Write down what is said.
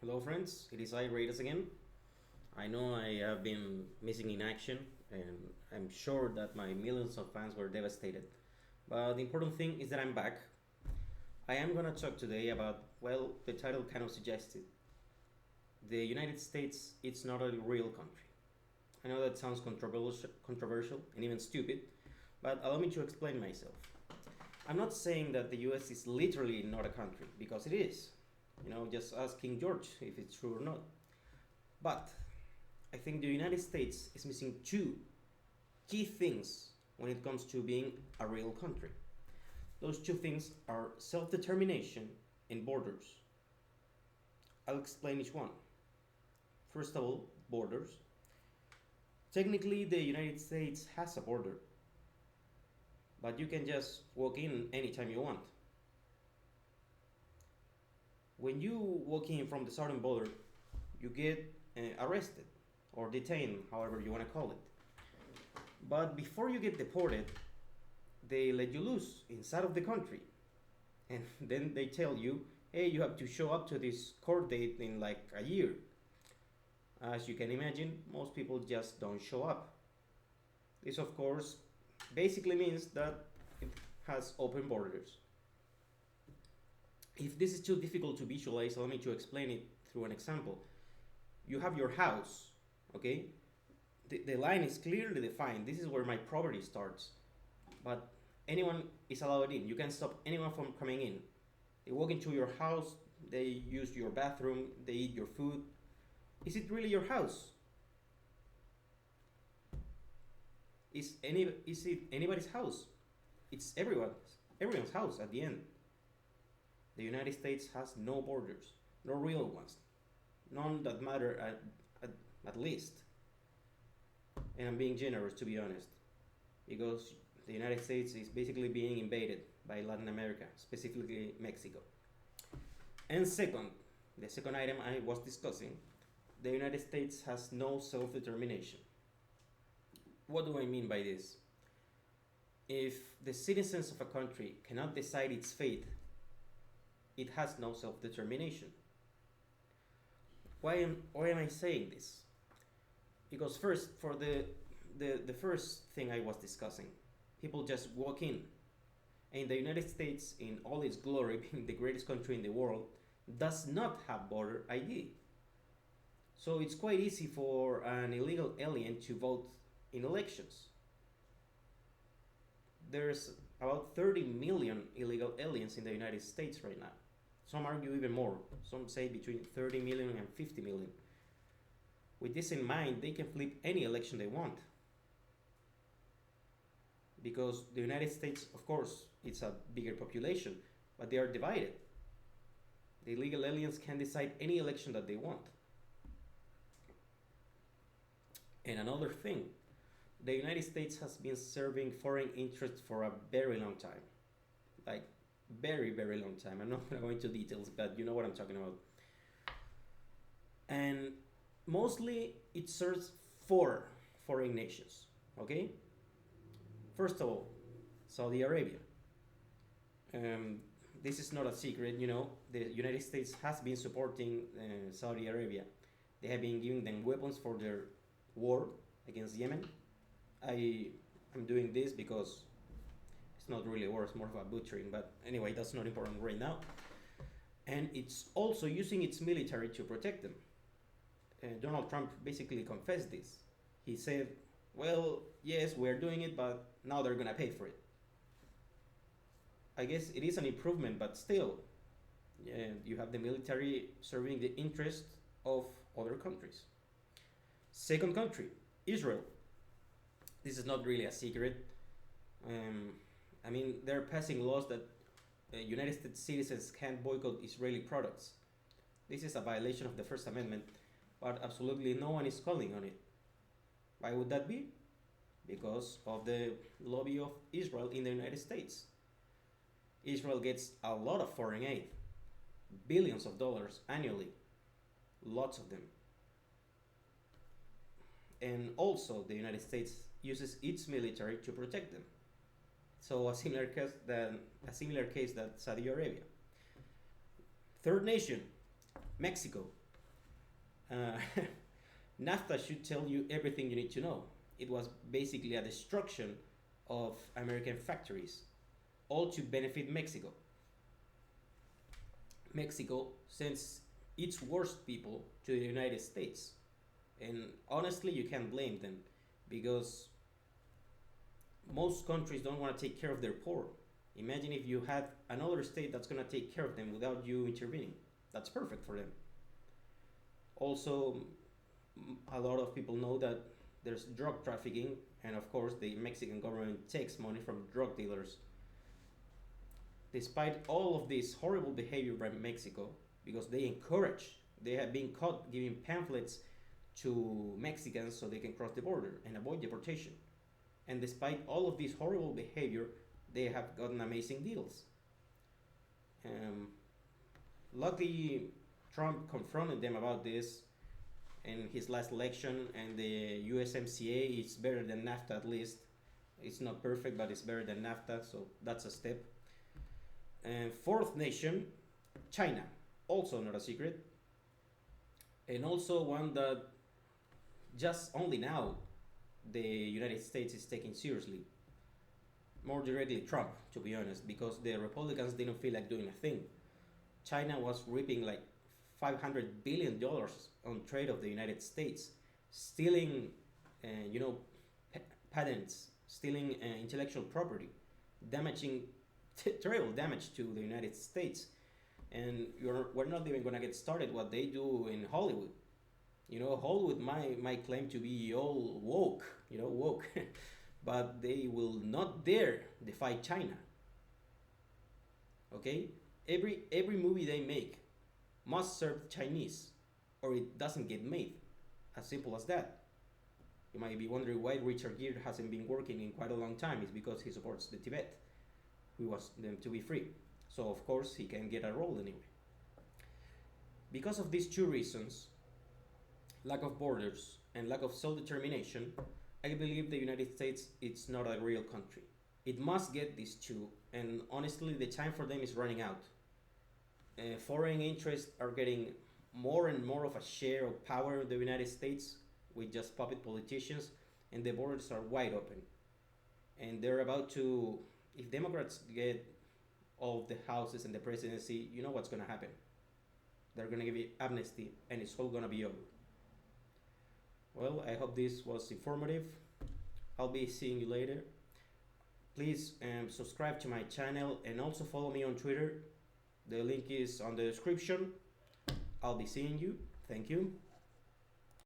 Hello, friends. It is I, Radaz again. I know I have been missing in action, and I'm sure that my millions of fans were devastated. But the important thing is that I'm back. I am gonna talk today about, well, the title kind of suggested. The United States, it's not a real country. I know that sounds controversial and even stupid, but allow me to explain myself. I'm not saying that the US is literally not a country, because it is. Just ask King George if it's true or not. But I think the United States is missing two key things when it comes to being a real country. Those two things are self determination and borders. I'll explain each one. First of all, borders. Technically, the United States has a border, but you can just walk in anytime you want. When you walk in from the southern border, you get arrested or detained, however you want to call it. But before you get deported, they let you loose inside of the country. And then they tell you, hey, you have to show up to this court date in like a year. As you can imagine, most people just don't show up. This, of course, basically means that it has open borders. If this is too difficult to visualize, allow me to explain it through an example. You have your house, okay? The line is clearly defined. This is where my property starts. But anyone is allowed in. You can stop anyone from coming in. They walk into your house, they use your bathroom, they eat your food. Is it really your house? Is it anybody's house? It's everyone's house at the end. The United States has no borders, no real ones, none that matter at least. And I'm being generous, to be honest, because the United States is basically being invaded by Latin America, specifically Mexico. And second, the second item I was discussing, the United States has no self determination. What do I mean by this? If the citizens of a country cannot decide its fate, it has no self determination. Why am I saying this? Because first, for the first thing I was discussing, people just walk in. And the United States, in all its glory, being the greatest country in the world, does not have border ID. So it's quite easy for an illegal alien to vote in elections. There's about 30 million illegal aliens in the United States right now. Some argue even more. Some say between 30 million and 50 million. With this in mind, they can flip any election they want. Because the United States, of course, it's a bigger population, but they are divided. The illegal aliens can decide any election that they want. And another thing, the United States has been serving foreign interests for a very long time. Like, very, very long time. I'm not going to go into details, but you know what I'm talking about. And mostly it serves four foreign nations, okay? First of all, Saudi Arabia. This is not a secret, the United States has been supporting Saudi Arabia. They have been giving them weapons for their war against Yemen. I'm doing this because it's not really war, it's more of a butchering, but anyway, that's not important right now. And it's also using its military to protect them. Donald Trump basically confessed this. He said, well, yes, we're doing it, but now they're gonna pay for it. I guess it is an improvement, but still, you have the military serving the interest of other countries. Second country, Israel. This is not really a secret. They're passing laws that United States citizens can't boycott Israeli products. This is a violation of the First Amendment, but absolutely no one is calling on it. Why would that be? Because of the lobby of Israel in the United States. Israel gets a lot of foreign aid, billions of dollars annually, lots of them. And also, the United States uses its military to protect them. So a similar case that Saudi Arabia. Third nation, Mexico. Uh, NAFTA should tell you everything you need to know. It was basically a destruction of American factories, all to benefit Mexico. Mexico sends its worst people to the United States. And honestly, you can't blame them because most countries don't want to take care of their poor. Imagine if you had another state that's going to take care of them without you intervening. That's perfect for them. Also, a lot of people know that there's drug trafficking, and of course, the Mexican government takes money from drug dealers. Despite all of this horrible behavior by Mexico, because they have been caught giving pamphlets to Mexicans so they can cross the border and avoid deportation. And despite all of this horrible behavior, they have gotten amazing deals. Um, Luckily, Trump confronted them about this in his last election, and the USMCA is better than NAFTA at least. It's not perfect, but it's better than NAFTA, so that's a step. And fourth nation, China, also not a secret, and also one that just only now the United States is taking seriously. More directly, Trump, to be honest, because the Republicans didn't feel like doing a thing. China was reaping like $500 billion on trade of the United States, stealing, you know, patents, stealing intellectual property, damaging, terrible damage to the United States. And we're not even gonna get started what they do in Hollywood. You know, Hollywood might claim to be all woke, woke, but they will not dare defy China. Okay, every movie they make must serve Chinese, or it doesn't get made. As simple as that. You might be wondering why Richard Gere hasn't been working in quite a long time. It's because he supports the Tibet. He wants them to be free. So of course he can get a role anyway. Because of these two reasons, lack of borders and lack of self-determination, I believe the United States is not a real country. It must get these two, and honestly the time for them is running out. Foreign interests are getting more and more of a share of power in the United States with just puppet politicians, and the borders are wide open. And they're about to, if Democrats get all of the houses and the presidency, you know what's going to happen. They're going to give you amnesty, and it's all going to be over. Well, I hope this was informative. I'll be seeing you later. Please subscribe to my channel and also follow me on Twitter. The link is on the description. I'll be seeing you. Thank you.